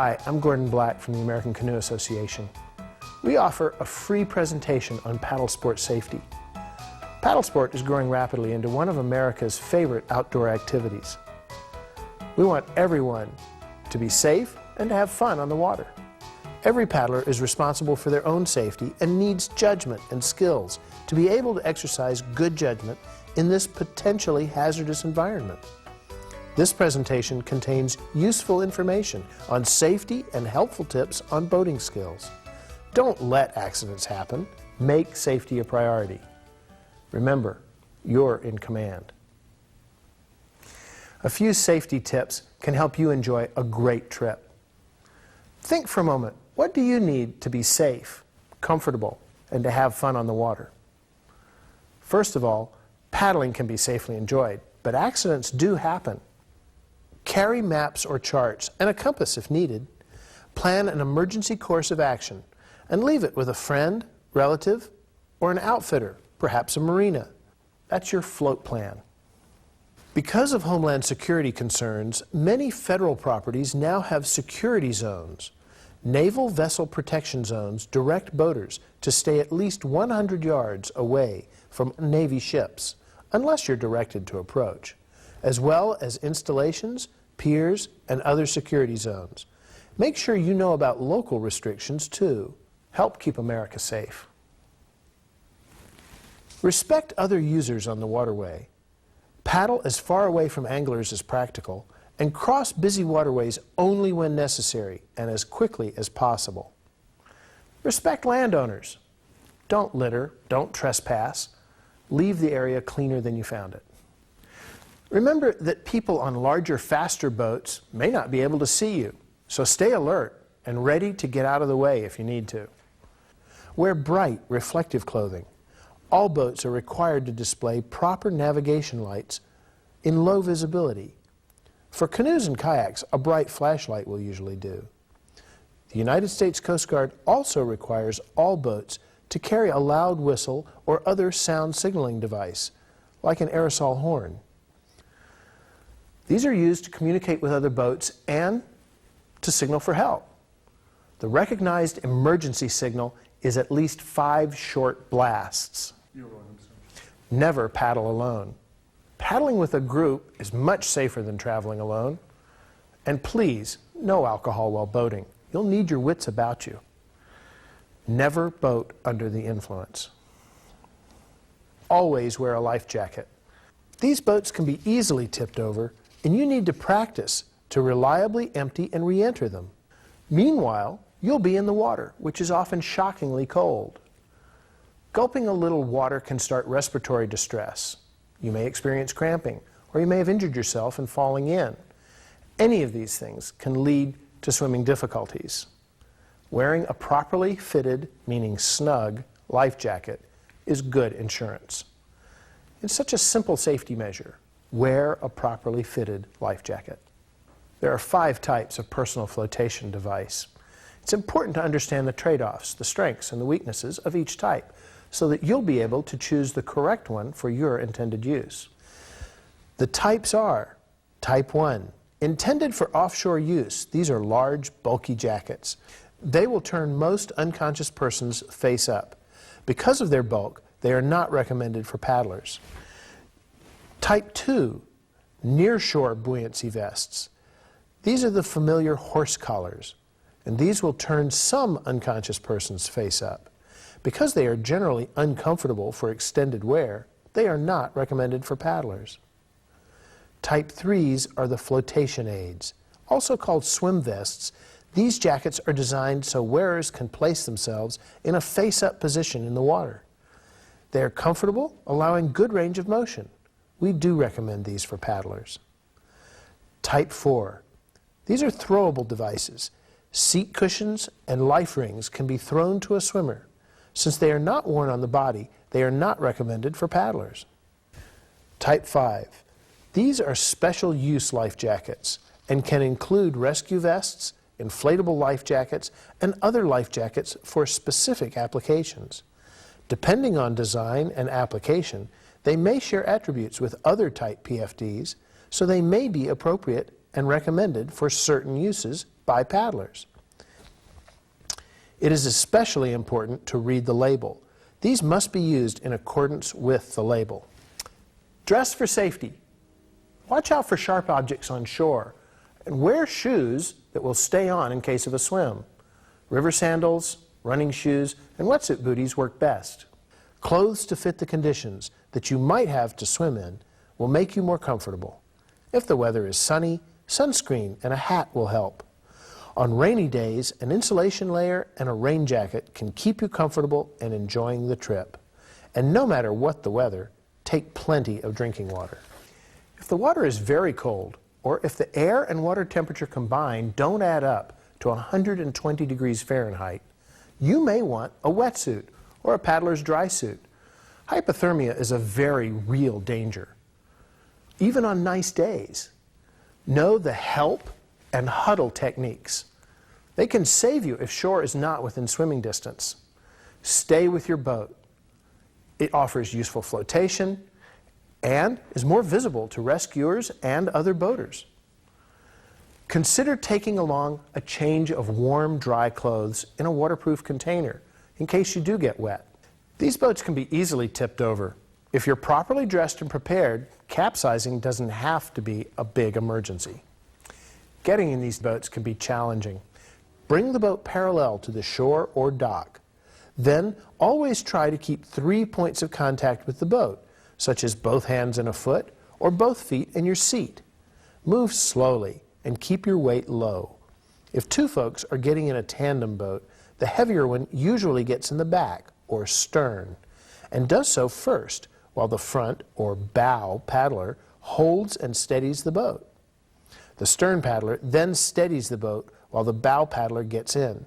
Hi, I'm Gordon Black from the American Canoe Association. We offer a free presentation on paddle sport safety. Paddle sport is growing rapidly into one of America's favorite outdoor activities. We want everyone to be safe and to have fun on the water. Every paddler is responsible for their own safety and needs judgment and skills to be able to exercise good judgment in this potentially hazardous environment. This presentation contains useful information on safety and helpful tips on boating skills. Don't let accidents happen. Make safety a priority. Remember, you're in command. A few safety tips can help you enjoy a great trip. Think for a moment, what do you need to be safe, comfortable, and to have fun on the water? First of all, paddling can be safely enjoyed, but accidents do happen. Carry maps or charts and a compass if needed. Plan an emergency course of action and leave it with a friend, relative, or an outfitter, perhaps a marina. That's your float plan. Because of Homeland Security concerns, many federal properties now have security zones. Naval Vessel Protection Zones direct boaters to stay at least 100 yards away from Navy ships, unless you're directed to approach, as well as installations, piers, and other security zones. Make sure you know about local restrictions too. Help keep America safe. Respect other users on the waterway. Paddle as far away from anglers as practical, and cross busy waterways only when necessary and as quickly as possible. Respect landowners. Don't litter, don't trespass. Leave the area cleaner than you found it. Remember that people on larger, faster boats may not be able to see you, so stay alert and ready to get out of the way if you need to. Wear bright, reflective clothing. All boats are required to display proper navigation lights in low visibility. For canoes and kayaks, a bright flashlight will usually do. The United States Coast Guard also requires all boats to carry a loud whistle or other sound signaling device, like an aerosol horn. These are used to communicate with other boats and to signal for help. The recognized emergency signal is at least 5 short blasts. Never paddle alone. Paddling with a group is much safer than traveling alone. And please, no alcohol while boating. You'll need your wits about you. Never boat under the influence. Always wear a life jacket. These boats can be easily tipped over, and you need to practice to reliably empty and re-enter them. Meanwhile, you'll be in the water, which is often shockingly cold. Gulping a little water can start respiratory distress. You may experience cramping, or you may have injured yourself in falling in. Any of these things can lead to swimming difficulties. Wearing a properly fitted, meaning snug, life jacket is good insurance. It's such a simple safety measure. Wear a properly fitted life jacket. There are 5 types of personal flotation device. It's important to understand the trade-offs, the strengths, and the weaknesses of each type, so that you'll be able to choose the correct one for your intended use. The types are: Type 1, intended for offshore use. These are large, bulky jackets. They will turn most unconscious persons face up. Because of their bulk, they are not recommended for paddlers. Type 2, nearshore buoyancy vests. These are the familiar horse collars, and these will turn some unconscious persons face up. Because they are generally uncomfortable for extended wear, they are not recommended for paddlers. Type 3s are the flotation aids, also called swim vests. These jackets are designed so wearers can place themselves in a face-up position in the water. They are comfortable, allowing good range of motion. We do recommend these for paddlers. Type 4. These are throwable devices. Seat cushions and life rings can be thrown to a swimmer. Since they are not worn on the body, they are not recommended for paddlers. Type 5. These are special use life jackets and can include rescue vests, inflatable life jackets, and other life jackets for specific applications. Depending on design and application, they may share attributes with other type PFDs, so they may be appropriate and recommended for certain uses by paddlers. It is especially important to read the label. These must be used in accordance with the label. Dress for safety. Watch out for sharp objects on shore, and wear shoes that will stay on in case of a swim. River sandals, running shoes, and wetsuit booties work best. Clothes to fit the conditions that you might have to swim in will make you more comfortable. If the weather is sunny, sunscreen and a hat will help. On rainy days, an insulation layer and a rain jacket can keep you comfortable and enjoying the trip. And no matter what the weather, take plenty of drinking water. If the water is very cold, or if the air and water temperature combined don't add up to 120 degrees Fahrenheit, you may want a wetsuit or a paddler's dry suit. Hypothermia is a very real danger, even on nice days. Know the help and huddle techniques. They can save you if shore is not within swimming distance. Stay with your boat. It offers useful flotation and is more visible to rescuers and other boaters. Consider taking along a change of warm, dry clothes in a waterproof container in case you do get wet. These boats can be easily tipped over. If you're properly dressed and prepared, capsizing doesn't have to be a big emergency. Getting in these boats can be challenging. Bring the boat parallel to the shore or dock. Then always try to keep 3 points of contact with the boat, such as both hands and a foot, or both feet and your seat. Move slowly and keep your weight low. If two folks are getting in a tandem boat, the heavier one usually gets in the back, or stern, and does so first, while the front, or bow, paddler holds and steadies the boat. The stern paddler then steadies the boat while the bow paddler gets in.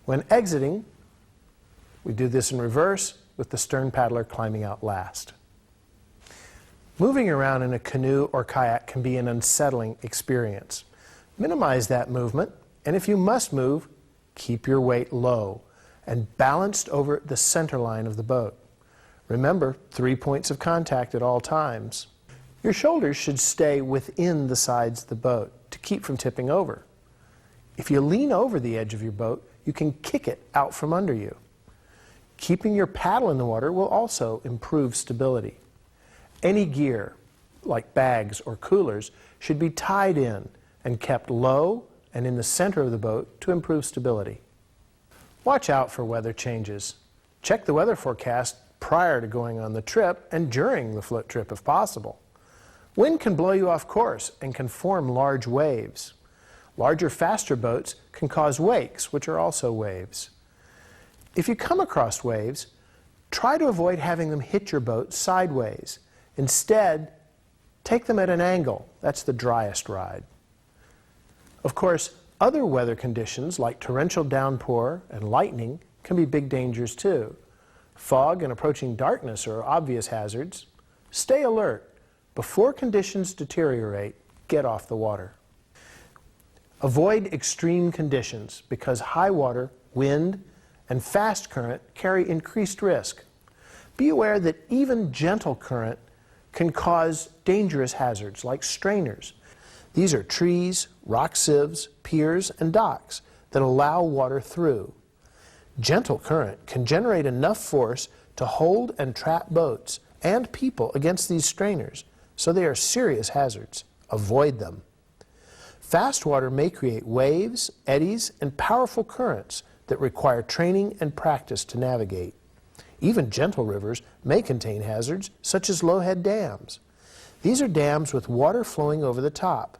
When exiting, we do this in reverse, with the stern paddler climbing out last. Moving around in a canoe or kayak can be an unsettling experience. Minimize that movement, and if you must move, keep your weight low and balanced over the center line of the boat. Remember, 3 points of contact at all times. Your shoulders should stay within the sides of the boat to keep from tipping over. If you lean over the edge of your boat, you can kick it out from under you. Keeping your paddle in the water will also improve stability. Any gear, like bags or coolers, should be tied in and kept low and in the center of the boat to improve stability. Watch out for weather changes. Check the weather forecast prior to going on the trip and during the float trip if possible. Wind can blow you off course and can form large waves. Larger, faster boats can cause wakes, which are also waves. If you come across waves, try to avoid having them hit your boat sideways. Instead, take them at an angle. That's the driest ride. Of course, other weather conditions like torrential downpour and lightning can be big dangers too. Fog and approaching darkness are obvious hazards. Stay alert. Before conditions deteriorate, get off the water. Avoid extreme conditions because high water, wind, and fast current carry increased risk. Be aware that even gentle current can cause dangerous hazards like strainers. These are trees, rock sieves, piers, and docks that allow water through. Gentle current can generate enough force to hold and trap boats and people against these strainers, so they are serious hazards. Avoid them. Fast water may create waves, eddies, and powerful currents that require training and practice to navigate. Even gentle rivers may contain hazards, such as low-head dams. These are dams with water flowing over the top.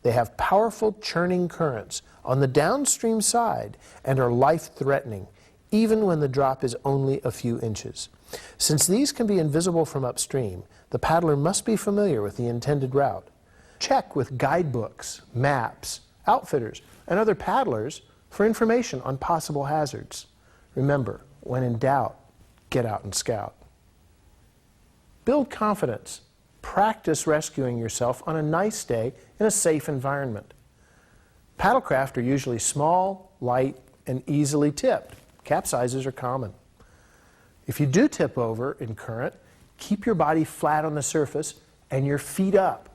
They have powerful churning currents on the downstream side and are life-threatening, even when the drop is only a few inches. Since these can be invisible from upstream, the paddler must be familiar with the intended route. Check with guidebooks, maps, outfitters, and other paddlers for information on possible hazards. Remember, when in doubt, get out and scout. Build confidence. Practice rescuing yourself on a nice day in a safe environment. Paddlecraft are usually small, light, and easily tipped. Capsizes are common. If you do tip over in current, keep your body flat on the surface and your feet up.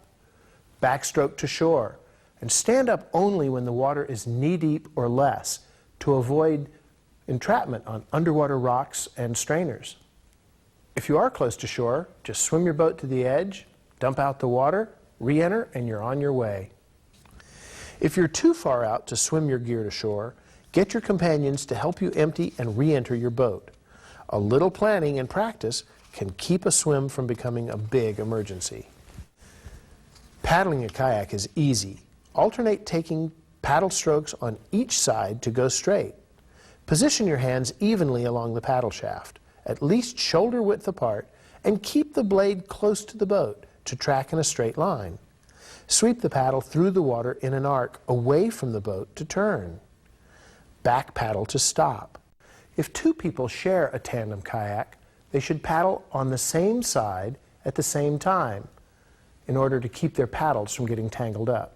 Backstroke to shore. and stand up only when the water is knee-deep or less to avoid entrapment on underwater rocks and strainers. If you are close to shore, just swim your boat to the edge, dump out the water, re-enter, and you're on your way. If you're too far out to swim your gear to shore, get your companions to help you empty and re-enter your boat. A little planning and practice can keep a swim from becoming a big emergency. Paddling a kayak is easy. Alternate taking paddle strokes on each side to go straight. Position your hands evenly along the paddle shaft, at least shoulder width apart, and keep the blade close to the boat to track in a straight line. Sweep the paddle through the water in an arc away from the boat to turn. Back paddle to stop. If two people share a tandem kayak, they should paddle on the same side at the same time in order to keep their paddles from getting tangled up.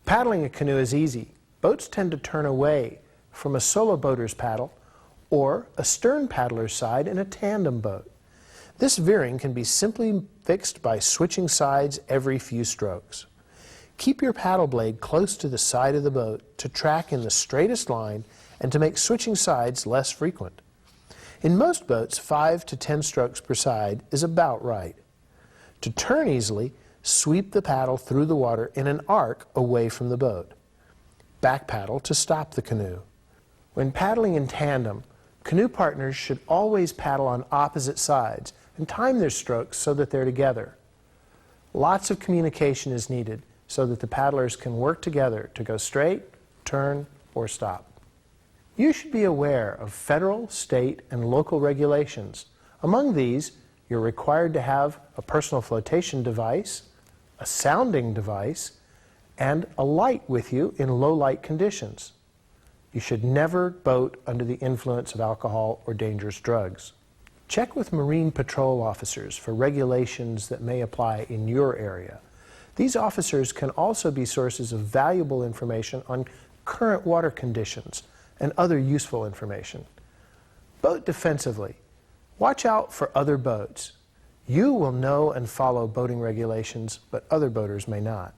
Paddling a canoe is easy. Boats tend to turn away from a solo boater's paddle or a stern paddler's side in a tandem boat. This veering can be simply fixed by switching sides every few strokes. Keep your paddle blade close to the side of the boat to track in the straightest line and to make switching sides less frequent. In most boats, 5 to 10 strokes per side is about right. To turn easily, sweep the paddle through the water in an arc away from the boat. Back paddle to stop the canoe. When paddling in tandem, canoe partners should always paddle on opposite sides and time their strokes so that they're together. Lots of communication is needed so that the paddlers can work together to go straight, turn, or stop. You should be aware of federal, state, and local regulations. Among these, you're required to have a personal flotation device, a sounding device, and a light with you in low light conditions. You should never boat under the influence of alcohol or dangerous drugs. Check with Marine Patrol officers for regulations that may apply in your area. These officers can also be sources of valuable information on current water conditions and other useful information. Boat defensively. Watch out for other boats. You will know and follow boating regulations, but other boaters may not.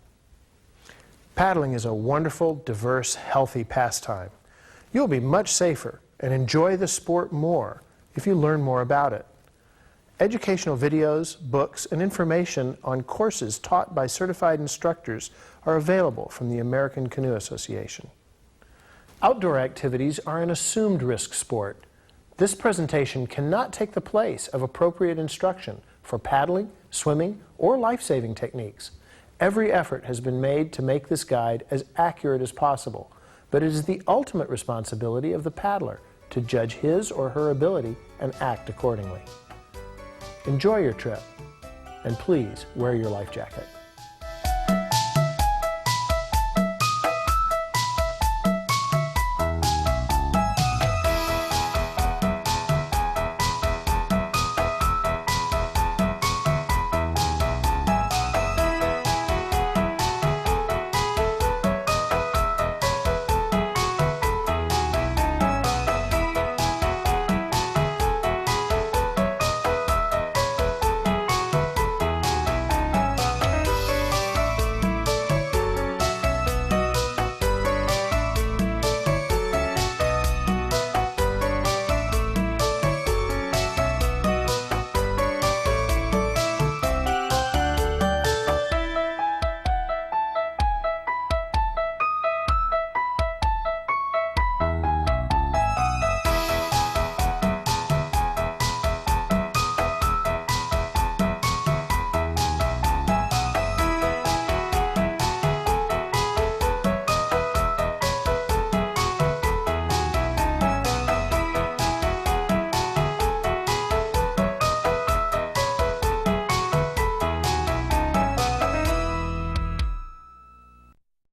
Paddling is a wonderful, diverse, healthy pastime. You'll be much safer and enjoy the sport more if you learn more about it. Educational videos, books, and information on courses taught by certified instructors are available from the American Canoe Association. Outdoor activities are an assumed risk sport. This presentation cannot take the place of appropriate instruction for paddling, swimming, or life-saving techniques. Every effort has been made to make this guide as accurate as possible, but it is the ultimate responsibility of the paddler to judge his or her ability and act accordingly. Enjoy your trip, and please wear your life jacket.